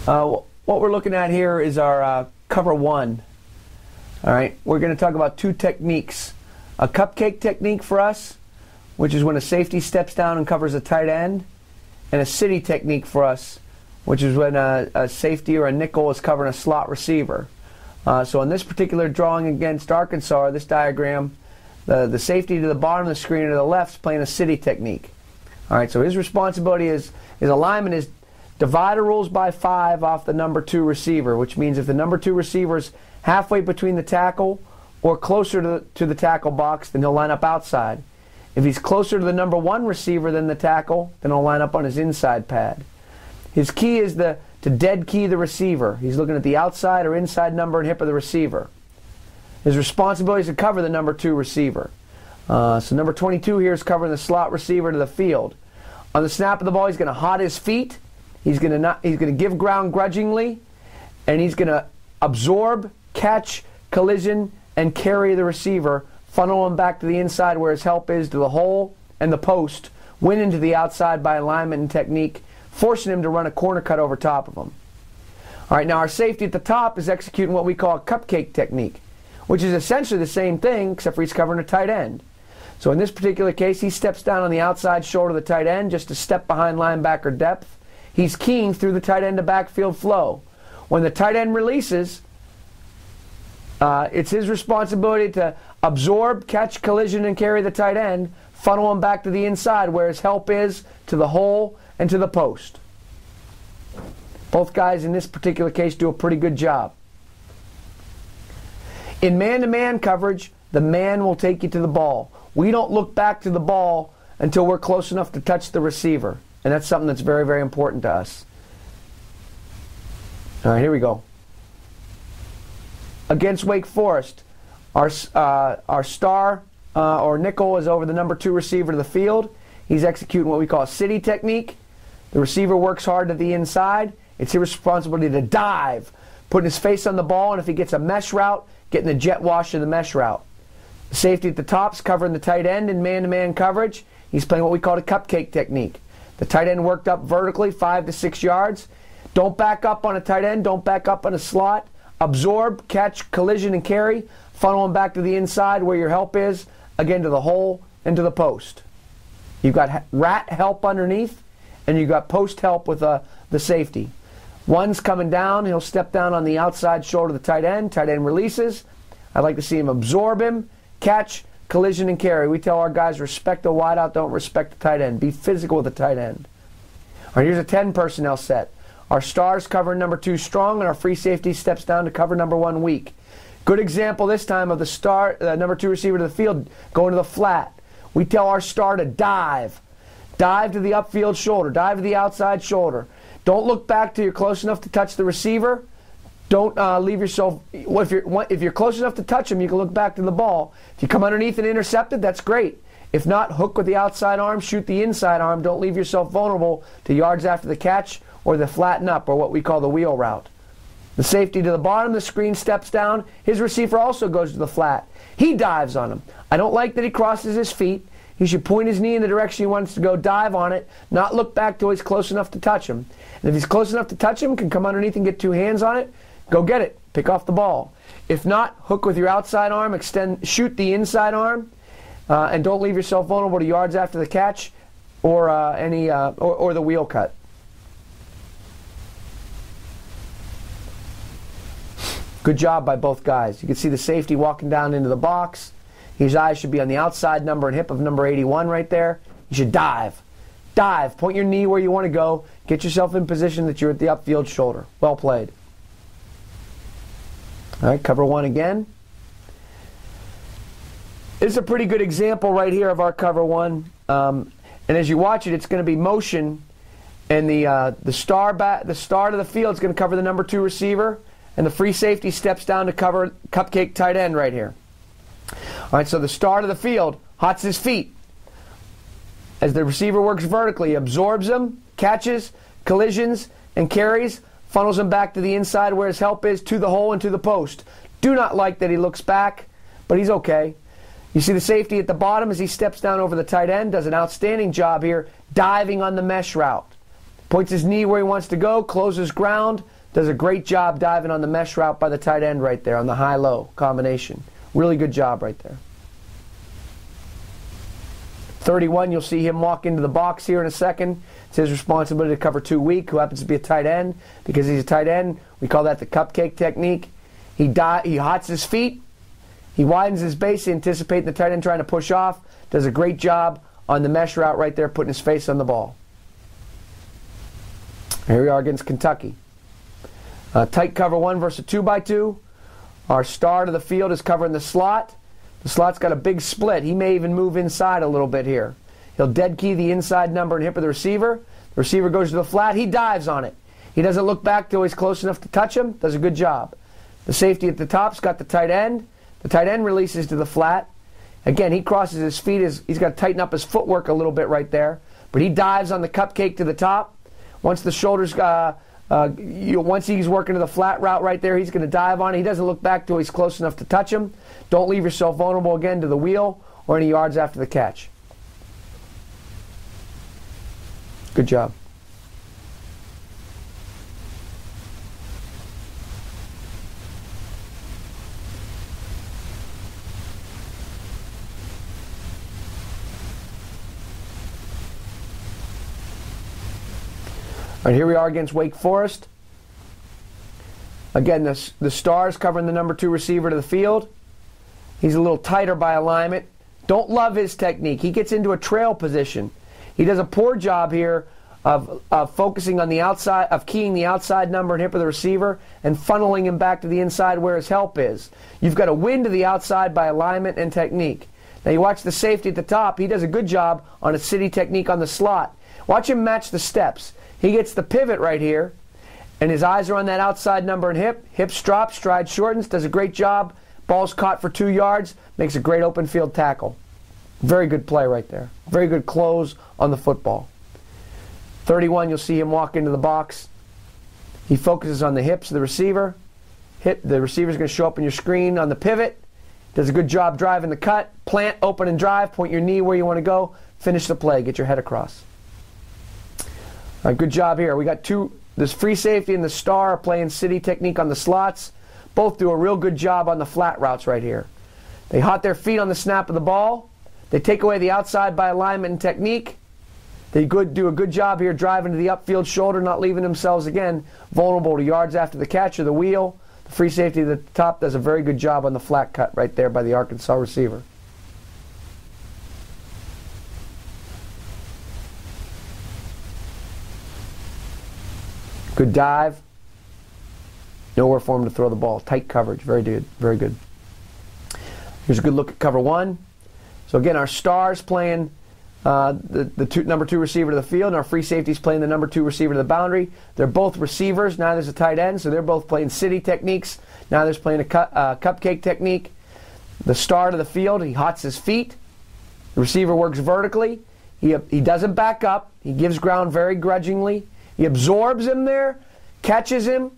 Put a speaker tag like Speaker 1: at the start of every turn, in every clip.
Speaker 1: What we're looking at here is our cover one. All right, we're going to talk about two techniques. A cupcake technique for us, which is when a safety steps down and covers a tight end, and a city technique for us, which is when a safety or a nickel is covering a slot receiver. So in this particular drawing against Arkansas, this diagram, the safety to the bottom of the screen to the left is playing a city technique. All right, so his responsibility is his alignment is divider rules by 5 off the number 2 receiver, which means if the number 2 receiver is halfway between the tackle or closer to the tackle box, then he'll line up outside. If he's closer to the number 1 receiver than the tackle, then he'll line up on his inside pad. His key is to dead key the receiver. He's looking at the outside or inside number and hip of the receiver. His responsibility is to cover the number 2 receiver. So number 22 here is covering the slot receiver to the field. On the snap of the ball, he's going to hot his feet. He's going to give ground grudgingly, and he's going to absorb, catch, collision, and carry the receiver, funnel him back to the inside where his help is to the hole and the post, win into the outside by alignment and technique, forcing him to run a corner cut over top of him. All right, now our safety at the top is executing what we call a cupcake technique, which is essentially the same thing except for he's covering a tight end. So in this particular case, he steps down on the outside shoulder of the tight end just a step behind linebacker depth. He's keying through the tight end to backfield flow. When the tight end releases, it's his responsibility to absorb, catch, collision, and carry the tight end, funnel him back to the inside where his help is to the hole and to the post. Both guys in this particular case do a pretty good job. In man-to-man coverage, the man will take you to the ball. We don't look back to the ball until we're close enough to touch the receiver. And that's something that's very, very important to us. All right, here we go. Against Wake Forest, our star or nickel is over the number 2 receiver to the field. He's executing what we call a city technique. The receiver works hard to the inside. It's his responsibility to dive, putting his face on the ball, and if he gets a mesh route, getting the jet wash of the mesh route. The safety at the top's covering the tight end in man-to-man coverage. He's playing what we call a cupcake technique. The tight end worked up vertically 5 to 6 yards. Don't back up on a tight end. Don't back up on a slot. Absorb, catch, collision, and carry. Funnel him back to the inside where your help is. Again, to the hole and to the post. You've got rat help underneath, and you've got post help with the safety. One's coming down. He'll step down on the outside shoulder of the tight end. Tight end releases. I'd like to see him absorb him, catch, collision, and carry. We tell our guys, respect the wideout, don't respect the tight end. Be physical with the tight end. All right, here's a 10 personnel set. Our stars covering number 2 strong, and our free safety steps down to cover number 1 weak. Good example this time of the star, number 2 receiver to the field going to the flat. We tell our star to dive. Dive to the upfield shoulder. Dive to the outside shoulder. Don't look back till you're close enough to touch the receiver. Don't leave yourself. If you're close enough to touch him, you can look back to the ball. If you come underneath and intercept it, that's great. If not, hook with the outside arm, shoot the inside arm. Don't leave yourself vulnerable to yards after the catch or the flatten up, or what we call the wheel route. The safety to the bottom of the screen steps down. His receiver also goes to the flat. He dives on him. I don't like that he crosses his feet. He should point his knee in the direction he wants to go, dive on it, not look back till he's close enough to touch him. And if he's close enough to touch him, can come underneath and get 2 hands on it, go get it. Pick off the ball. If not, hook with your outside arm, shoot the inside arm, and don't leave yourself vulnerable to yards after the catch or the wheel cut. Good job by both guys. You can see the safety walking down into the box. His eyes should be on the outside number and hip of number 81 right there. You should dive. Dive. Point your knee where you want to go. Get yourself in position that you're at the upfield shoulder. Well played. All right, cover 1 again. This is a pretty good example right here of our cover 1. And as you watch it, it's going to be motion, and the star to the field is going to cover the number 2 receiver, and the free safety steps down to cover cupcake tight end right here. All right, so the star to the field hots his feet. As the receiver works vertically, he absorbs them, catches, collisions, and carries, funnels him back to the inside where his help is, to the hole and to the post. Do not like that he looks back, but he's okay. You see the safety at the bottom as he steps down over the tight end, does an outstanding job here, diving on the mesh route. Points his knee where he wants to go, closes ground, does a great job diving on the mesh route by the tight end right there on the high-low combination. Really good job right there. 31, you'll see him walk into the box here in a second. It's his responsibility to cover 2 weak, who happens to be a tight end. Because he's a tight end, we call that the cupcake technique. He hots his feet, he widens his base, anticipating the tight end trying to push off. Does a great job on the mesh route right there, putting his face on the ball. Here we are against Kentucky. Tight cover 1 versus 2x2. Our star to the field is covering the slot. The slot's got a big split. He may even move inside a little bit here. He'll dead key the inside number and hip of the receiver. The receiver goes to the flat. He dives on it. He doesn't look back till he's close enough to touch him. Does a good job. The safety at the top's got the tight end. The tight end releases to the flat. Again, he crosses his feet. He's got to tighten up his footwork a little bit right there. But he dives on the cupcake to the top. Once the shoulders, once he's working to the flat route right there, he's going to dive on it. He doesn't look back till he's close enough to touch him. Don't leave yourself vulnerable again to the wheel or any yards after the catch. Good job. All right, here we are against Wake Forest. Again, the star's covering the number 2 receiver to the field. He's a little tighter by alignment. Don't love his technique. He gets into a trail position. He does a poor job here of focusing on the outside, of keying the outside number and hip of the receiver and funneling him back to the inside where his help is. You've got to win to the outside by alignment and technique. Now you watch the safety at the top. He does a good job on a city technique on the slot. Watch him match the steps. He gets the pivot right here, and his eyes are on that outside number and hip. Hips drop, stride shortens, does a great job. Ball's caught for 2 yards, makes a great open field tackle. Very good play right there. Very good close on the football. 31, you'll see him walk into the box. He focuses on the hips of the receiver. The receiver's going to show up on your screen on the pivot. Does a good job driving the cut. Plant, open, and drive. Point your knee where you want to go. Finish the play. Get your head across. All right, good job here. We got this free safety and the star are playing city technique on the slots. Both do a real good job on the flat routes right here. They hot their feet on the snap of the ball. They take away the outside by alignment and technique. They do a good job here driving to the upfield shoulder, not leaving themselves, again, vulnerable to yards after the catch or the wheel. The free safety at the top does a very good job on the flat cut right there by the Arkansas receiver. Good dive. Nowhere for him to throw the ball. Tight coverage. Very good. Very good. Here's a good look at cover 1. So again, our star's playing number 2 receiver to the field, and our free safety's playing the number 2 receiver to the boundary. They're both receivers. Now there's a tight end, so they're both playing city techniques. Now there's playing a cupcake technique. The star to the field, he hots his feet. The receiver works vertically. He doesn't back up. He gives ground very grudgingly. He absorbs him there, catches him,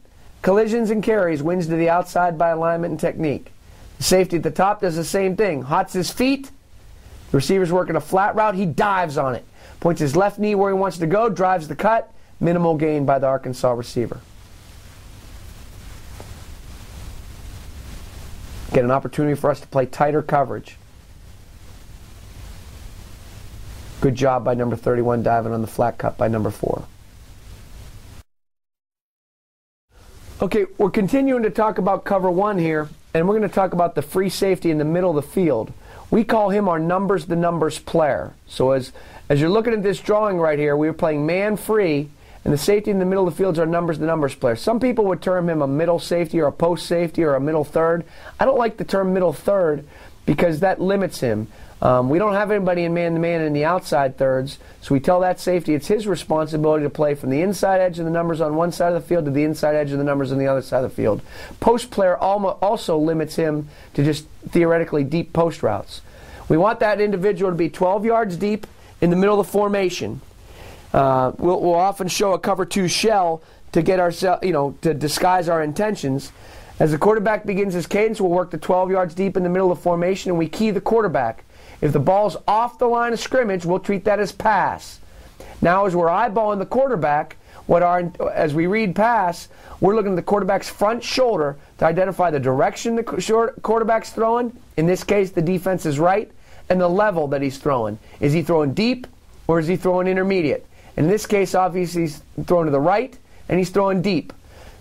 Speaker 1: collisions and carries, wins to the outside by alignment and technique. The safety at the top does the same thing. Hots his feet. The receiver's working a flat route. He dives on it. Points his left knee where he wants to go, drives the cut. Minimal gain by the Arkansas receiver. Get an opportunity for us to play tighter coverage. Good job by number 31 diving on the flat cut by number 4. Okay, we're continuing to talk about cover 1 here, and we're going to talk about the free safety in the middle of the field. We call him our numbers the numbers player. So as you're looking at this drawing right here, we were playing man free, and the safety in the middle of the field is our numbers the numbers player. Some people would term him a middle safety or a post safety or a middle third. I don't like the term middle third because that limits him. We don't have anybody in man-to-man in the outside thirds, so we tell that safety it's his responsibility to play from the inside edge of the numbers on one side of the field to the inside edge of the numbers on the other side of the field. Post player also limits him to just theoretically deep post routes. We want that individual to be 12 yards deep in the middle of the formation. We'll often show a cover 2 shell to get ourselves, to disguise our intentions. As the quarterback begins his cadence, we'll work to 12 yards deep in the middle of the formation, and we key the quarterback. If the ball's off the line of scrimmage, we'll treat that as pass. Now, as we're eyeballing the quarterback, as we read pass, we're looking at the quarterback's front shoulder to identify the direction the quarterback's throwing. In this case, the defense is right, and the level that he's throwing. Is he throwing deep or is he throwing intermediate? In this case, obviously, he's throwing to the right and he's throwing deep.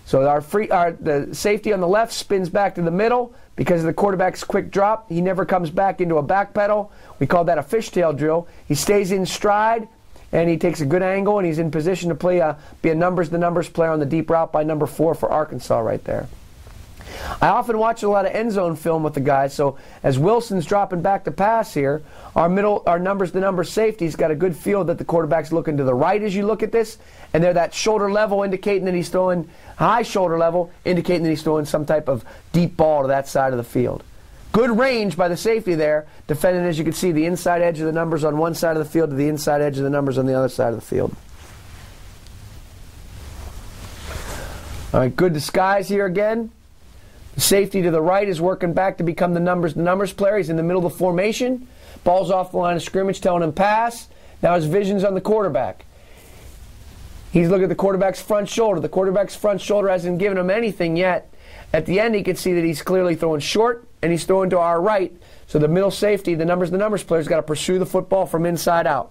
Speaker 1: So the safety on the left spins back to the middle because of the quarterback's quick drop. He never comes back into a back pedal. We call that a fishtail drill. He stays in stride and he takes a good angle and he's in position to be a numbers player on the deep route by number 4 for Arkansas right there. I often watch a lot of end zone film with the guys, so as Wilson's dropping back to pass here, our numbers safety's got a good feel that the quarterback's looking to the right as you look at this, and they're that shoulder level indicating that he's throwing high shoulder level, indicating that he's throwing some type of deep ball to that side of the field. Good range by the safety there, defending, as you can see, the inside edge of the numbers on one side of the field to the inside edge of the numbers on the other side of the field. All right, good disguise here again. The safety to the right is working back to become the numbers player. He's in the middle of the formation. Ball's off the line of scrimmage, telling him pass. Now his vision's on the quarterback. He's looking at the quarterback's front shoulder. The quarterback's front shoulder hasn't given him anything yet. At the end, he can see that he's clearly throwing short, and he's throwing to our right. So the middle safety, the numbers player's got to pursue the football from inside out.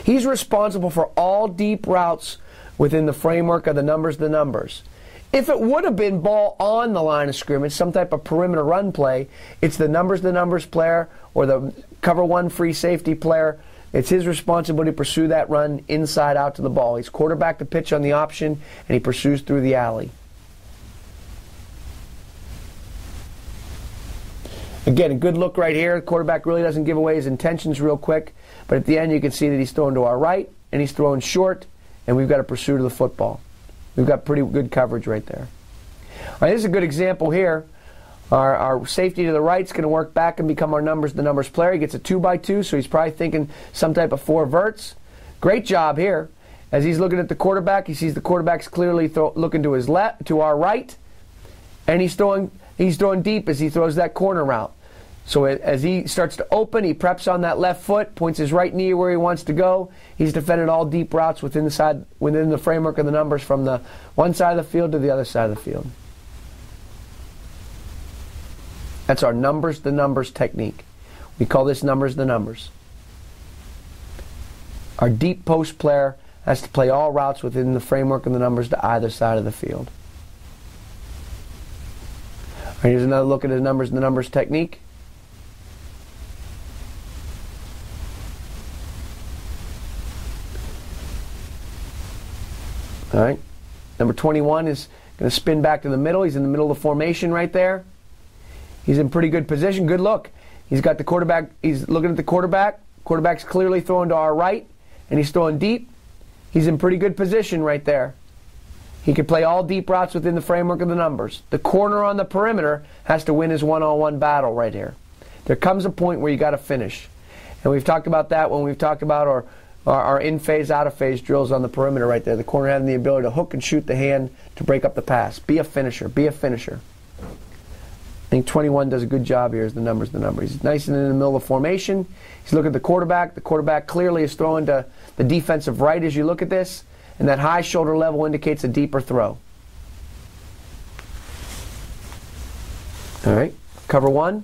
Speaker 1: He's responsible for all deep routes within the framework of the numbers. If it would have been ball on the line of scrimmage, some type of perimeter run play, it's the numbers player or the cover 1 free safety player. It's his responsibility to pursue that run inside out to the ball. He's quarterback to pitch on the option, and he pursues through the alley. Again, a good look right here. The quarterback really doesn't give away his intentions real quick, but at the end you can see that he's throwing to our right, and he's throwing short, and we've got to pursue to the football. We've got pretty good coverage right there. All right, this is a good example here. Our safety to the right is going to work back and become our numbers player. He gets a 2x2, so he's probably thinking some type of 4 verts. Great job here. As he's looking at the quarterback, he sees the quarterback's clearly looking to his left, to our right, and he's throwing deep as he throws that corner route. So as he starts to open, he preps on that left foot, points his right knee where he wants to go. He's defended all deep routes within the framework of the numbers from the one side of the field to the other side of the field. That's our numbers technique. We call this numbers. Our deep post player has to play all routes within the framework of the numbers to either side of the field. All right, here's another look at the numbers technique. All right, number 21 is going to spin back to the middle. He's in the middle of the formation right there. He's in pretty good position. Good look. He's got the quarterback. He's looking at the quarterback. Quarterback's clearly throwing to our right, and he's throwing deep. He's in pretty good position right there. He can play all deep routes within the framework of the numbers. The corner on the perimeter has to win his one-on-one battle right here. There comes a point where you got to finish. And we've talked about that when we've talked about our in-phase, out-of-phase drills on the perimeter right there. The corner having the ability to hook and shoot the hand to break up the pass. Be a finisher. Be a finisher. I think 21 does a good job here as the numbers. He's nice and in the middle of the formation. He's looking at the quarterback. The quarterback clearly is throwing to the defensive right as you look at this. And that high shoulder level indicates a deeper throw. All right, cover 1. All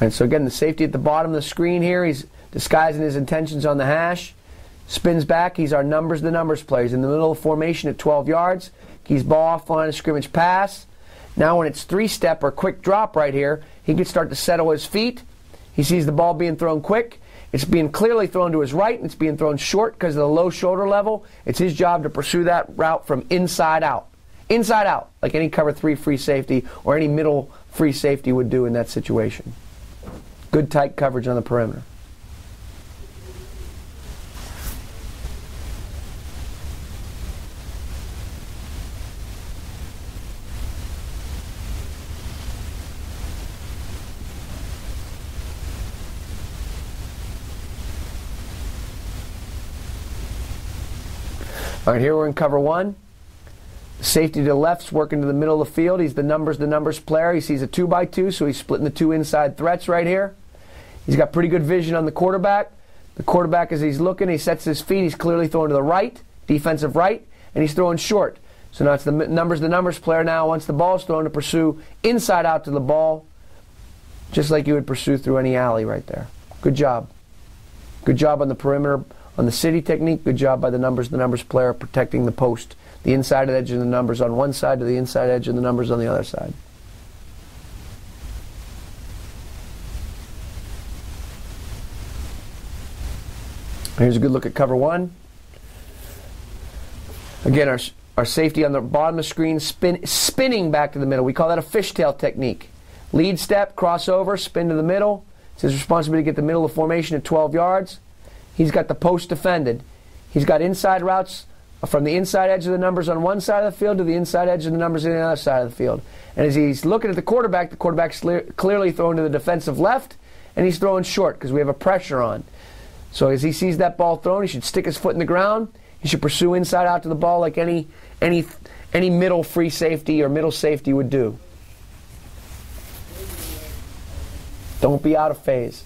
Speaker 1: right, so again, the safety at the bottom of the screen here. He's disguising his intentions on the hash. Spins back. He's our numbers player. He's in the middle of formation at 12 yards. Keys ball off line of scrimmage pass. Now when it's 3-step or quick drop right here, he can start to settle his feet. He sees the ball being thrown quick. It's being clearly thrown to his right, and it's being thrown short because of the low shoulder level. It's his job to pursue that route from inside out. Inside out, like any cover 3 free safety or any middle free safety would do in that situation. Good tight coverage on the perimeter. All right, here we're in cover 1. Safety to the left's working to the middle of the field. He's the numbers player. He sees a 2x2, so he's splitting the 2 inside threats right here. He's got pretty good vision on the quarterback. The quarterback, as he's looking, he sets his feet, he's clearly throwing to the right, defensive right, and he's throwing short. So now it's the numbers player now, once the ball is thrown, to pursue inside out to the ball, just like you would pursue through any alley right there. Good job. Good job on the perimeter, on the city technique. Good job by the numbers player protecting the post, the inside edge of the numbers on one side to the inside edge of the numbers on the other side. Here's a good look at cover one. Again, our safety on the bottom of the screen spinning back to the middle. We call that a fishtail technique. Lead step, crossover, spin to the middle. It's his responsibility to get the middle of formation at 12 yards. He's got the post defended. He's got inside routes from the inside edge of the numbers on one side of the field to the inside edge of the numbers on the other side of the field. And as he's looking at the quarterback's clearly throwing to the defensive left, and he's throwing short because we have a pressure on. So as he sees that ball thrown, he should stick his foot in the ground. He should pursue inside out to the ball like any middle free safety or middle safety would do. Don't be out of phase.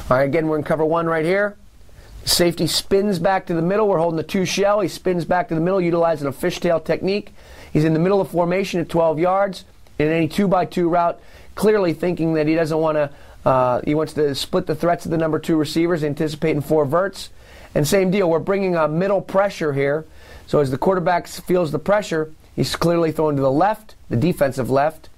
Speaker 1: All right, again, we're in cover one right here. Safety spins back to the middle. We're holding the two shell. He spins back to the middle, utilizing a fishtail technique. He's in the middle of formation at 12 yards in any 2-by-2 route, clearly thinking that he doesn't want to, he wants to split the threats of the number two receivers, anticipating four verts. And same deal, we're bringing a middle pressure here. So as the quarterback feels the pressure, he's clearly throwing to the left, the defensive left,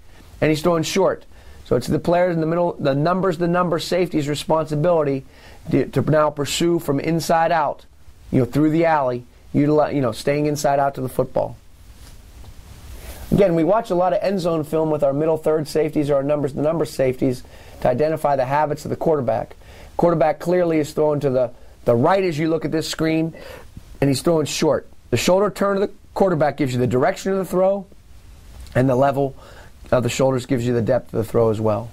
Speaker 1: and he's throwing short. So it's the players in the middle, the number safety's responsibility to now pursue from inside out, through the alley, staying inside out to the football. Again, we watch a lot of end zone film with our middle third safeties or our the number safeties to identify the habits of the quarterback. Quarterback clearly is throwing to the right as you look at this screen, and he's throwing short. The shoulder turn of the quarterback gives you the direction of the throw, and the level of the shoulders gives you the depth of the throw as well.